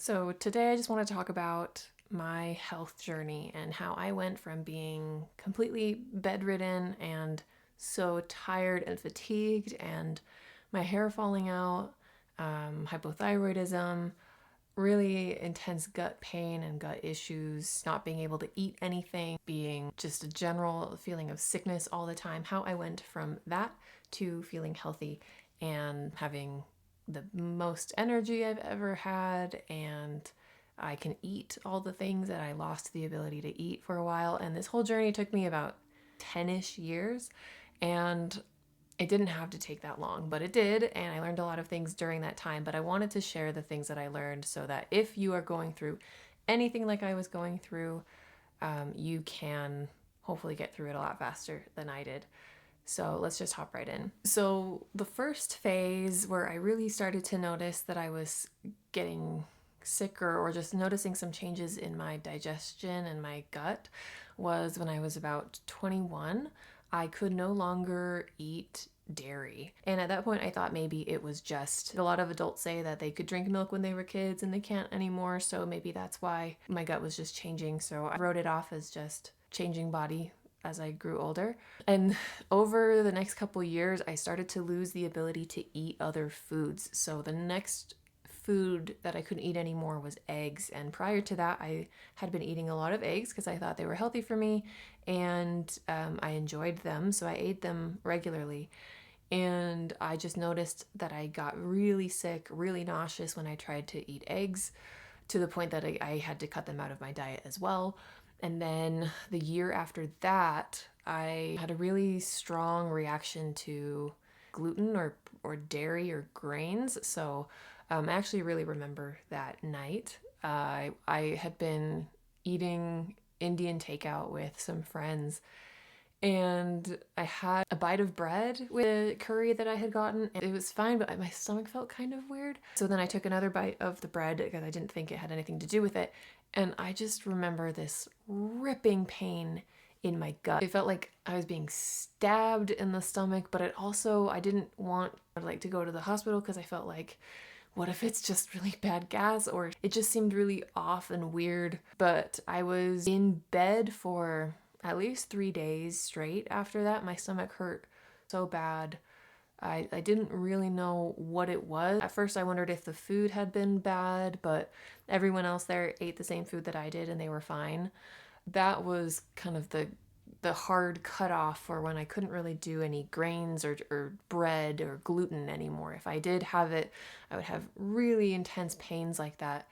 So, today I just want to talk about my health journey and how I went from being completely bedridden and so tired and fatigued, and my hair falling out, hypothyroidism, really intense gut pain and gut issues, not being able to eat anything, being just a general feeling of sickness all the time. How I went from that to feeling healthy and having the most energy I've ever had, and I can eat all the things that I lost the ability to eat for a while. And this whole journey took me about 10-ish years, and it didn't have to take that long, but it did, and I learned a lot of things during that time. But I wanted to share the things that I learned so that if you are going through anything like I was going through, you can hopefully get through it a lot faster than I did. So let's just hop right in. So the first phase where I really started to notice that I was getting sicker or just noticing some changes in my digestion and my gut was when I was about 21. I could no longer eat dairy. And at that point, I thought maybe it was just a lot of adults say that they could drink milk when they were kids and they can't anymore. So maybe that's why my gut was just changing. So I wrote it off as just changing body as I grew older. And over the next couple years, I started to lose the ability to eat other foods. So the next food that I couldn't eat anymore was eggs. And prior to that, I had been eating a lot of eggs because I thought they were healthy for me, and I enjoyed them. So I ate them regularly. And I just noticed that I got really sick, really nauseous when I tried to eat eggs, to the point that I had to cut them out of my diet as well. And then the year after that, I had a really strong reaction to gluten or dairy or grains. So I actually really remember that night. I had been eating Indian takeout with some friends, and I had a bite of bread with a curry that I had gotten. It was fine, but my stomach felt kind of weird. So then I took another bite of the bread because I didn't think it had anything to do with it. And I just remember this ripping pain in my gut. It felt like I was being stabbed in the stomach, but it also, I didn't want to go to the hospital because I felt like, what if it's just really bad gas? Or it just seemed really off and weird. But I was in bed for at least 3 days straight after that. My stomach hurt so bad. I didn't really know what it was. At first I wondered if the food had been bad, but everyone else there ate the same food that I did and they were fine. That was kind of the hard cutoff for when I couldn't really do any grains or bread or gluten anymore. If I did have it, I would have really intense pains like that.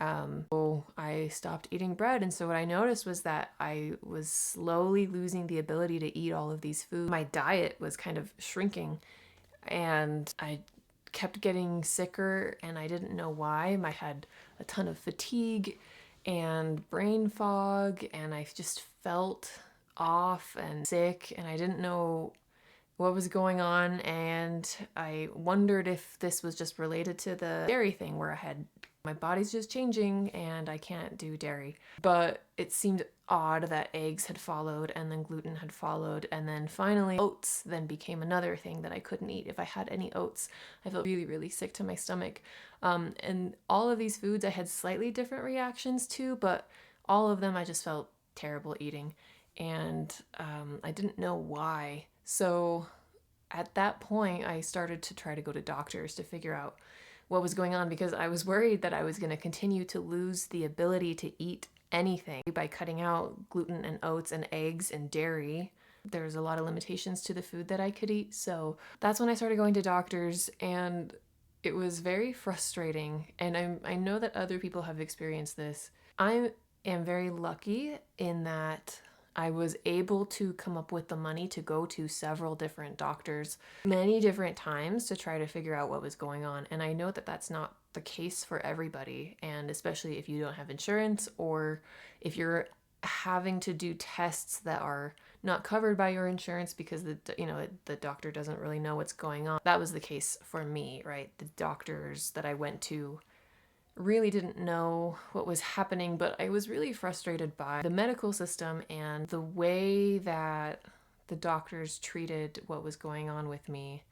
So I stopped eating bread, and so what I noticed was that I was slowly losing the ability to eat all of these foods. My diet was kind of shrinking, and I kept getting sicker, and I didn't know why. I had a ton of fatigue and brain fog, and I just felt off and sick, and I didn't know what was going on, and I wondered if this was just related to the dairy thing where I had my body's just changing and I can't do dairy. But it seemed odd that eggs had followed, and then gluten had followed, and then finally oats then became another thing that I couldn't eat. If I had any oats, I felt really, really sick to my stomach. And all of these foods I had slightly different reactions to, but all of them I just felt terrible eating, and I didn't know why. So at that point, I started to try to go to doctors to figure out what was going on, because I was worried that I was going to continue to lose the ability to eat anything by cutting out gluten and oats and eggs and dairy. There's a lot of limitations to the food that I could eat. So that's when I started going to doctors, and it was very frustrating. And I know that other people have experienced this. I am very lucky in that I was able to come up with the money to go to several different doctors many different times to try to figure out what was going on. And I know that that's not the case for everybody, and especially if you don't have insurance, or if you're having to do tests that are not covered by your insurance because the doctor doesn't really know what's going on. That was the case for me, right? The doctors that I went to really didn't know what was happening, but I was really frustrated by the medical system and the way that the doctors treated what was going on with me.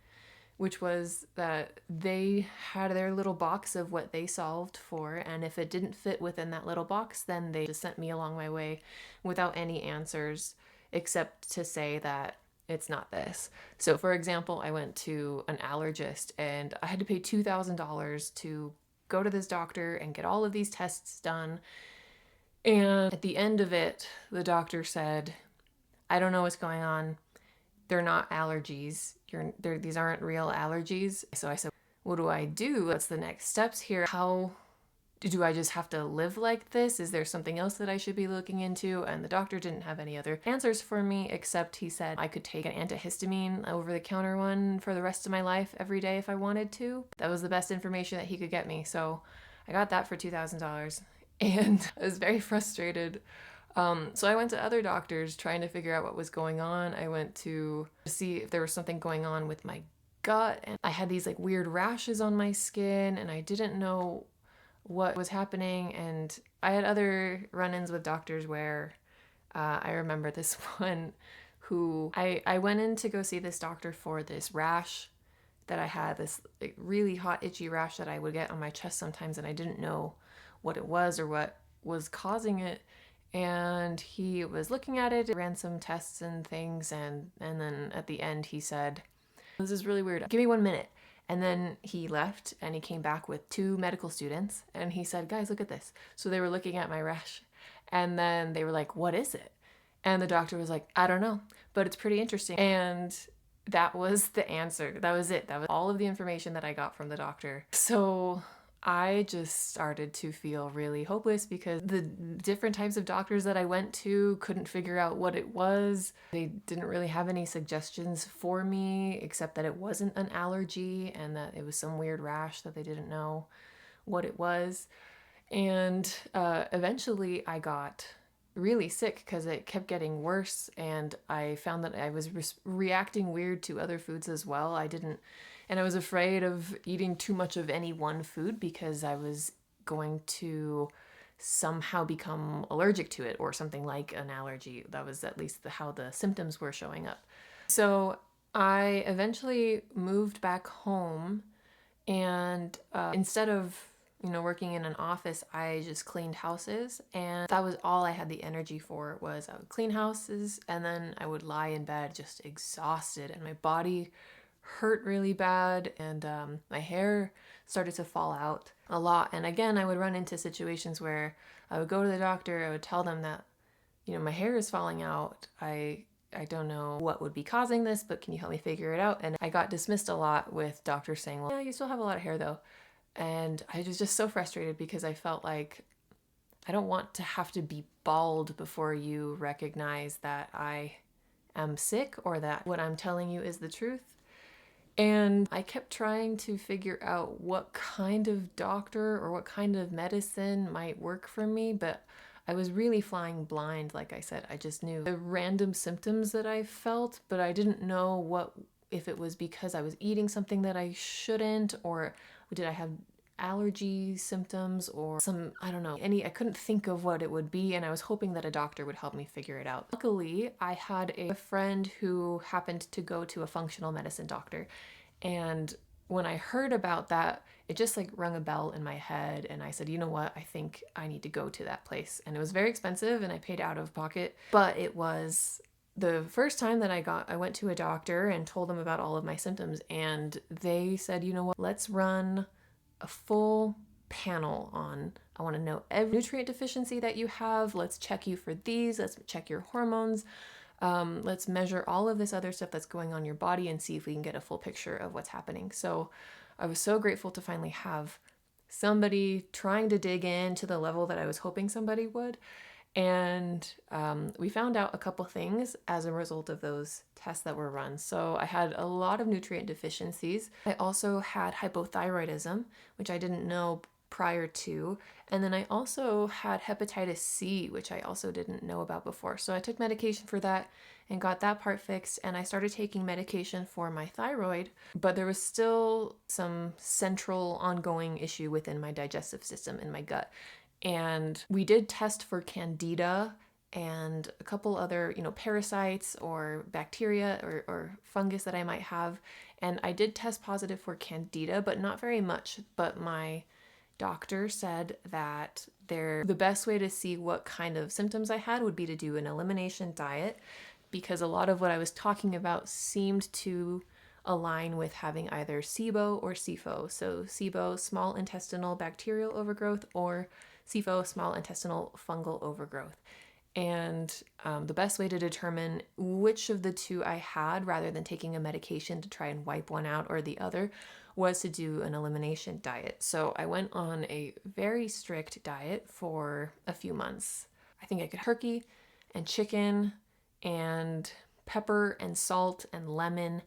which was that they had their little box of what they solved for, and if it didn't fit within that little box, then they just sent me along my way without any answers except to say that it's not this. So for example, I went to an allergist and I had to pay $2,000 to go to this doctor and get all of these tests done. And at the end of it, the doctor said, I don't know what's going on. They're not allergies. These aren't real allergies. So I said, what do I do? What's the next steps here? How do I just have to live like this? Is there something else that I should be looking into? And the doctor didn't have any other answers for me, except he said I could take an antihistamine, over-the-counter one, for the rest of my life every day if I wanted to. That was the best information that he could get me. So I got that for $2,000 and I was very frustrated. So I went to other doctors trying to figure out what was going on. I went to see if there was something going on with my gut, and I had these like weird rashes on my skin and I didn't know what was happening. And I had other run-ins with doctors where I remember this one who I went in to go see this doctor for this rash that I had, this like, really hot itchy rash that I would get on my chest sometimes, and I didn't know what it was or what was causing it. And he was looking at it, ran some tests and things, and then at the end he said, this is really weird, give me 1 minute. And then he left and he came back with 2 medical students and he said, guys, look at this. So they were looking at my rash and then they were like, what is it? And the doctor was like, I don't know, but it's pretty interesting. And that was the answer. That was it. That was all of the information that I got from the doctor. So I just started to feel really hopeless because the different types of doctors that I went to couldn't figure out what it was. They didn't really have any suggestions for me except that it wasn't an allergy and that it was some weird rash that they didn't know what it was. And eventually I got really sick because it kept getting worse, and I found that I was reacting weird to other foods as well. And I was afraid of eating too much of any one food because I was going to somehow become allergic to it or something like an allergy. That was at least how the symptoms were showing up. So I eventually moved back home, and instead of working in an office, I just cleaned houses, and that was all I had the energy for. Was I would clean houses and then I would lie in bed just exhausted, and my body hurt really bad, and my hair started to fall out a lot. And again, I would run into situations where I would go to the doctor, I would tell them that my hair is falling out, I don't know what would be causing this, but can you help me figure it out? And I got dismissed a lot with doctors saying, well, yeah, you still have a lot of hair though. And I was just so frustrated because I felt like I don't want to have to be bald before you recognize that I am sick or that what I'm telling you is the truth. And I kept trying to figure out what kind of doctor or what kind of medicine might work for me, but I was really flying blind. Like I said, I just knew the random symptoms that I felt, but I didn't know if it was because I was eating something that I shouldn't, or did I have allergy symptoms or I don't know, I couldn't think of what it would be, and I was hoping that a doctor would help me figure it out. Luckily, I had a friend who happened to go to a functional medicine doctor, and when I heard about that, it just like rung a bell in my head, and I said, you know what, I think I need to go to that place. And it was very expensive and I paid out of pocket, but it was the first time that I went to a doctor and told them about all of my symptoms, and they said, you know what, let's run a full panel on, I want to know every nutrient deficiency that you have. Let's check you for these. Let's check your hormones. Let's measure all of this other stuff that's going on in your body and see if we can get a full picture of what's happening. So I was so grateful to finally have somebody trying to dig into the level that I was hoping somebody would. And we found out a couple things as a result of those tests that were run. So I had a lot of nutrient deficiencies. I also had hypothyroidism, which I didn't know prior to. And then I also had hepatitis C, which I also didn't know about before. So I took medication for that and got that part fixed. And I started taking medication for my thyroid, but there was still some central ongoing issue within my digestive system in my gut. And we did test for Candida and a couple other, parasites or bacteria or fungus that I might have. And I did test positive for Candida, but not very much. But my doctor said that the best way to see what kind of symptoms I had would be to do an elimination diet, because a lot of what I was talking about seemed to align with having either SIBO or SIFO. So SIBO, small intestinal bacterial overgrowth, or SIFO, small intestinal fungal overgrowth. And the best way to determine which of the two I had, rather than taking a medication to try and wipe one out or the other, was to do an elimination diet. So I went on a very strict diet for a few months. I think I could turkey and chicken and pepper and salt and lemon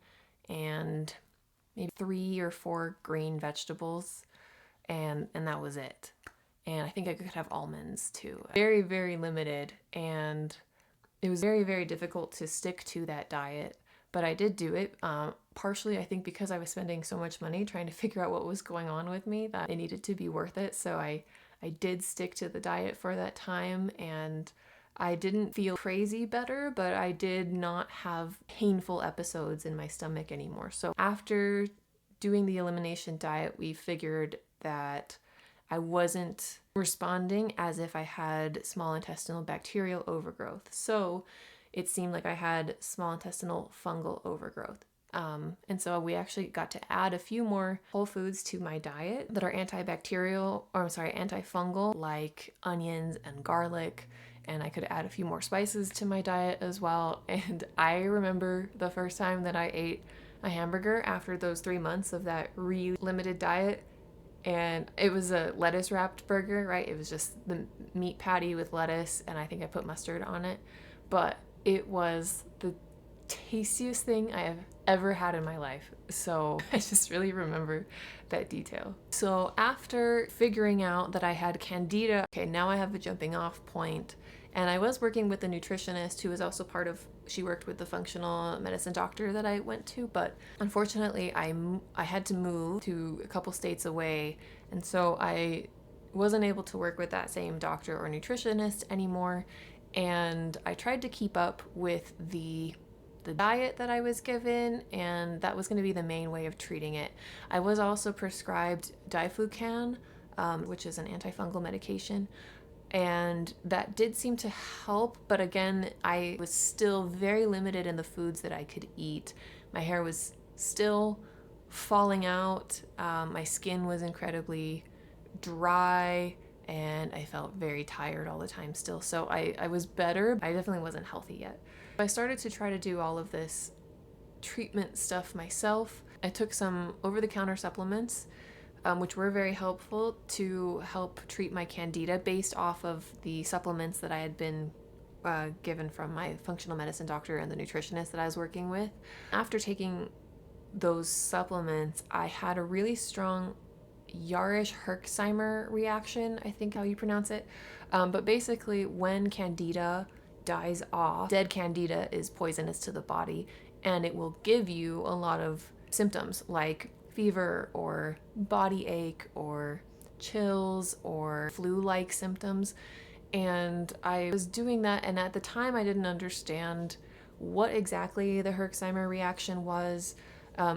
and maybe 3 or 4 green vegetables, and that was it. And I think I could have almonds too. Very, very limited, and it was very, very difficult to stick to that diet. But I did do it, partially I think because I was spending so much money trying to figure out what was going on with me that it needed to be worth it. So I did stick to the diet for that time, and I didn't feel crazy better, but I did not have painful episodes in my stomach anymore. So after doing the elimination diet, we figured that I wasn't responding as if I had small intestinal bacterial overgrowth. So it seemed like I had small intestinal fungal overgrowth. And so we actually got to add a few more whole foods to my diet that are antifungal, like onions and garlic. And I could add a few more spices to my diet as well. And I remember the first time that I ate a hamburger after those 3 months of that really limited diet. And it was a lettuce wrapped burger, right? It was just the meat patty with lettuce, and I think I put mustard on it. But it was the tastiest thing I have ever had in my life. So I just really remember that detail. So after figuring out that I had Candida, okay, now I have a jumping off point. And I was working with a nutritionist who was also she worked with the functional medicine doctor that I went to, but unfortunately I had to move to a couple states away, and so I wasn't able to work with that same doctor or nutritionist anymore. And I tried to keep up with the diet that I was given, and that was going to be the main way of treating it. I was also prescribed diflucan, which is an antifungal medication, and that did seem to help, but again, I was still very limited in the foods that I could eat. My hair was still falling out, my skin was incredibly dry, and I felt very tired all the time still. So I was better. I definitely wasn't healthy yet. I started to try to do all of this treatment stuff myself. I took some over-the-counter supplements, which were very helpful to help treat my Candida based off of the supplements that I had been given from my functional medicine doctor and the nutritionist that I was working with. After taking those supplements, I had a really strong Jarisch-Herxheimer reaction, I think how you pronounce it. But basically, when Candida dies off, dead Candida is poisonous to the body, and it will give you a lot of symptoms like fever or body ache or chills or flu-like symptoms. And I was doing that, and at the time I didn't understand what exactly the Herxheimer reaction was.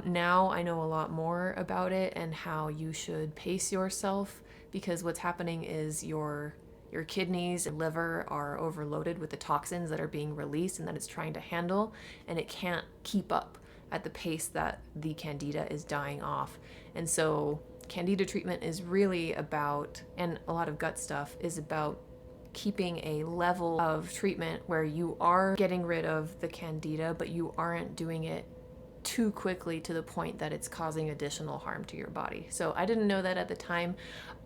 Now I know a lot more about it and how you should pace yourself, because what's happening is your kidneys and liver are overloaded with the toxins that are being released and that it's trying to handle, and it can't keep up at the pace that the Candida is dying off. And so Candida treatment is really about, and a lot of gut stuff is about, keeping a level of treatment where you are getting rid of the Candida, but you aren't doing it too quickly to the point that it's causing additional harm to your body. So I didn't know that at the time.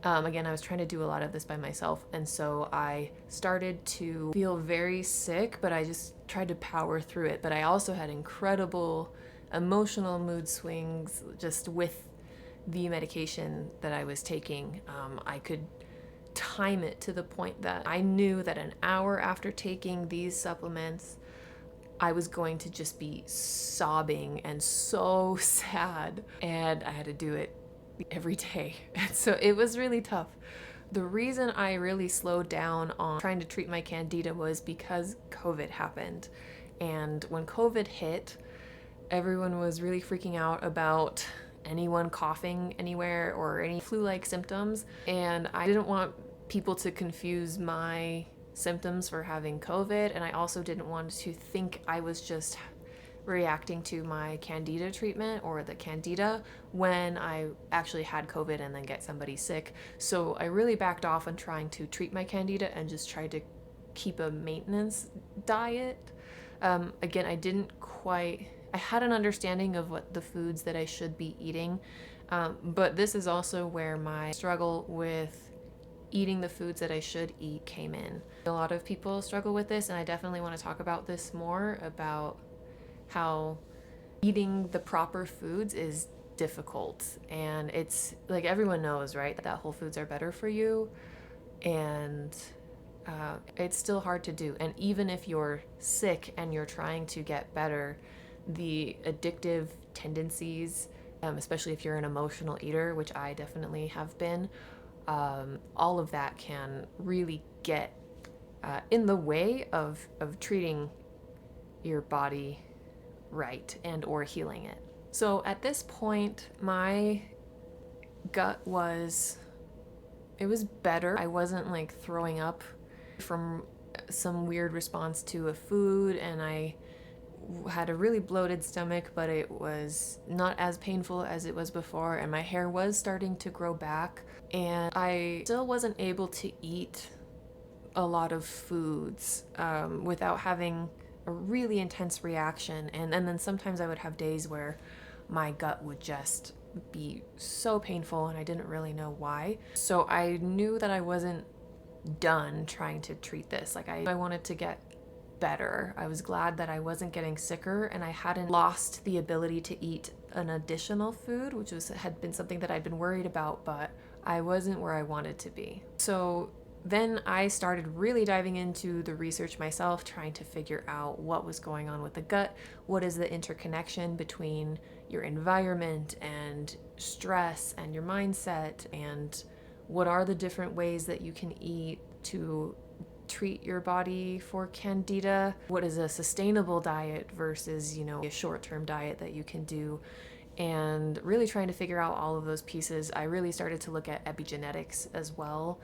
Again, I was trying to do a lot of this by myself, and so I started to feel very sick, but I just tried to power through it. But I also had incredible emotional mood swings just with the medication that I was taking. I could time it to the point that I knew that an hour after taking these supplements, I was going to just be sobbing and so sad, and I had to do it every day. And so it was really tough. The reason I really slowed down on trying to treat my Candida was because COVID happened. And when COVID hit, everyone was really freaking out about anyone coughing anywhere or any flu-like symptoms, and I didn't want people to confuse my symptoms for having COVID, and I also didn't want to think I was just reacting to my Candida treatment or the Candida when I actually had COVID and then get somebody sick. So I really backed off on trying to treat my Candida and just tried to keep a maintenance diet. Again, I had an understanding of what the foods that I should be eating, but this is also where my struggle with eating the foods that I should eat came in. A lot of people struggle with this, and I definitely want to talk about this more, about how eating the proper foods is difficult. And it's like everyone knows, right, that whole foods are better for you, and it's still hard to do. And even if you're sick and you're trying to get better, the addictive tendencies, especially if you're an emotional eater, which I definitely have been, all of that can really get in the way of treating your body right and or healing it. So at this point, my gut was better. I wasn't like throwing up from some weird response to a food, and I had a really bloated stomach, but it was not as painful as it was before, and my hair was starting to grow back, and I still wasn't able to eat a lot of foods without having a really intense reaction. And then sometimes I would have days where my gut would just be so painful and I didn't really know why. So I knew that I wasn't done trying to treat this. Like I wanted to get better. I was glad that I wasn't getting sicker and I hadn't lost the ability to eat an additional food, which had been something that I'd been worried about, but I wasn't where I wanted to be. So then I started really diving into the research myself, trying to figure out what was going on with the gut. What is the interconnection between your environment and stress and your mindset, and what are the different ways that you can eat to treat your body for Candida? What is a sustainable diet versus, a short-term diet that you can do? And really trying to figure out all of those pieces. I really started to look at epigenetics as well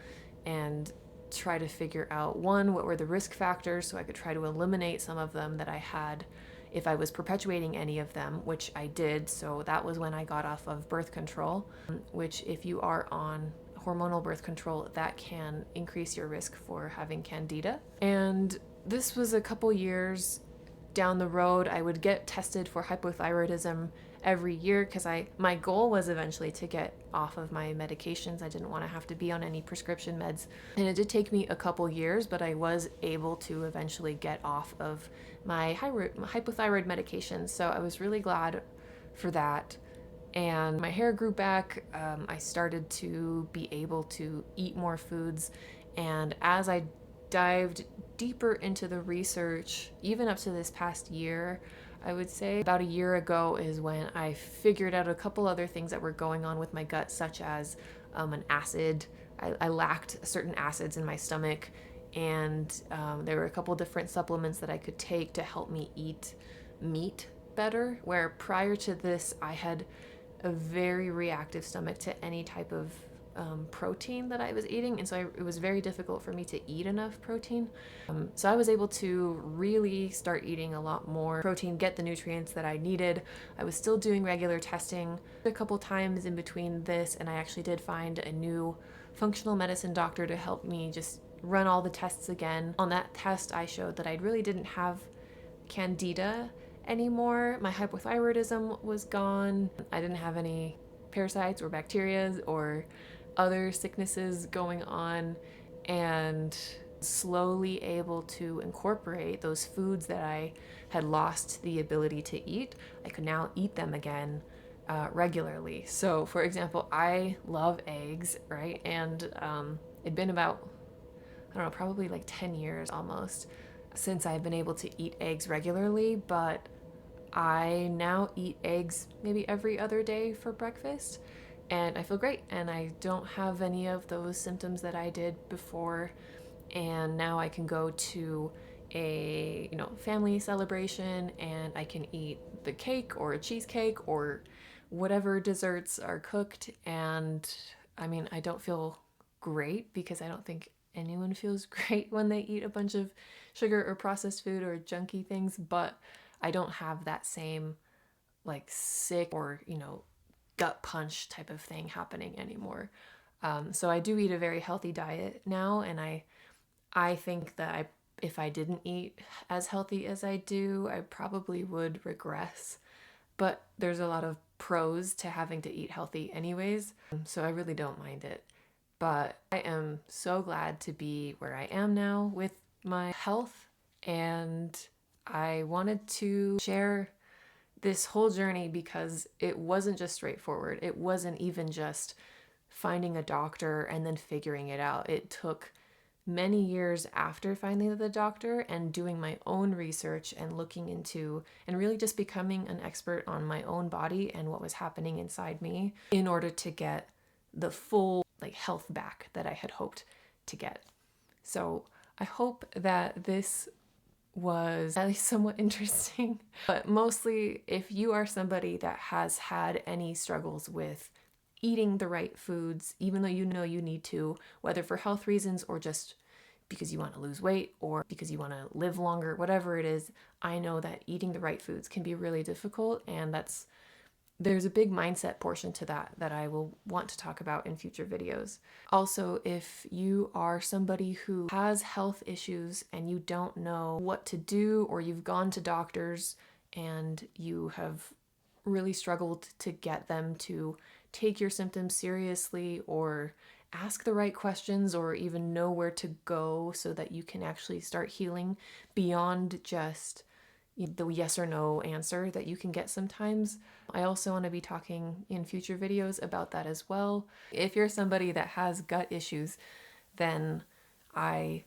and try to figure out, one, what were the risk factors so I could try to eliminate some of them that I had if I was perpetuating any of them, which I did. So that was when I got off of birth control, which if you are on hormonal birth control, that can increase your risk for having Candida. And this was a couple years down the road. I would get tested for hypothyroidism every year because my goal was eventually to get off of my medications. I didn't want to have to be on any prescription meds. And it did take me a couple years, but I was able to eventually get off of my hypothyroid medications. So I was really glad for that. And my hair grew back. I started to be able to eat more foods. And as I dived deeper into the research, even up to this past year, I would say about a year ago is when I figured out a couple other things that were going on with my gut, such as an acid. I lacked certain acids in my stomach, and there were a couple different supplements that I could take to help me eat meat better, where prior to this I had a very reactive stomach to any type of protein that I was eating, and so it was very difficult for me to eat enough protein. So I was able to really start eating a lot more protein, get the nutrients that I needed. I was still doing regular testing a couple times in between this, and I actually did find a new functional medicine doctor to help me just run all the tests again. On that test, I showed that I really didn't have Candida anymore. My hypothyroidism was gone. I didn't have any parasites or bacteria or other sicknesses going on, and slowly able to incorporate those foods that I had lost the ability to eat. I could now eat them again regularly. So for example, I love eggs, right? And it'd been about, I don't know, probably like 10 years almost since I've been able to eat eggs regularly, but I now eat eggs maybe every other day for breakfast, and I feel great, and I don't have any of those symptoms that I did before. And now I can go to a, family celebration and I can eat the cake or a cheesecake or whatever desserts are cooked. And I mean, I don't feel great because I don't think anyone feels great when they eat a bunch of sugar or processed food or junky things, but I don't have that same like sick or, gut punch type of thing happening anymore. So I do eat a very healthy diet now, and I think that if I didn't eat as healthy as I do, I probably would regress. But there's a lot of pros to having to eat healthy anyways, so I really don't mind it. But I am so glad to be where I am now with my health, and I wanted to share this whole journey because it wasn't just straightforward. It wasn't even just finding a doctor and then figuring it out. It took many years after finding the doctor and doing my own research and looking into and really just becoming an expert on my own body and what was happening inside me in order to get the full health back that I had hoped to get. So I hope that this was at least somewhat interesting. But mostly, if you are somebody that has had any struggles with eating the right foods, even though you know you need to, whether for health reasons or just because you want to lose weight or because you want to live longer, whatever it is, I know that eating the right foods can be really difficult, and there's a big mindset portion to that I will want to talk about in future videos. Also, if you are somebody who has health issues and you don't know what to do, or you've gone to doctors and you have really struggled to get them to take your symptoms seriously or ask the right questions or even know where to go so that you can actually start healing beyond just the yes or no answer that you can get sometimes. I also want to be talking in future videos about that as well. If you're somebody that has gut issues, then I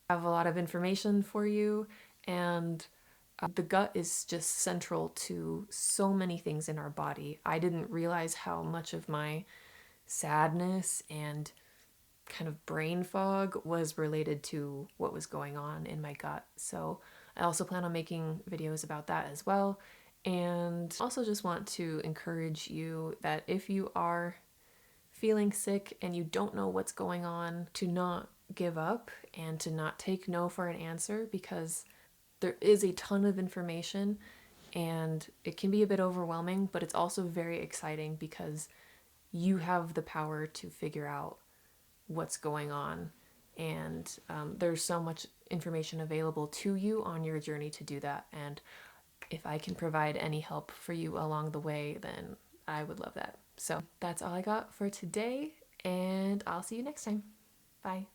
have a lot of information for you, and the gut is just central to so many things in our body. I didn't realize how much of my sadness and kind of brain fog was related to what was going on in my gut. So I also plan on making videos about that as well. And also just want to encourage you that if you are feeling sick and you don't know what's going on, to not give up and to not take no for an answer, because there is a ton of information and it can be a bit overwhelming, but it's also very exciting because you have the power to figure out what's going on, and there's so much information available to you on your journey to do that. And if I can provide any help for you along the way, then I would love that. So that's all I got for today, and I'll see you next time. Bye.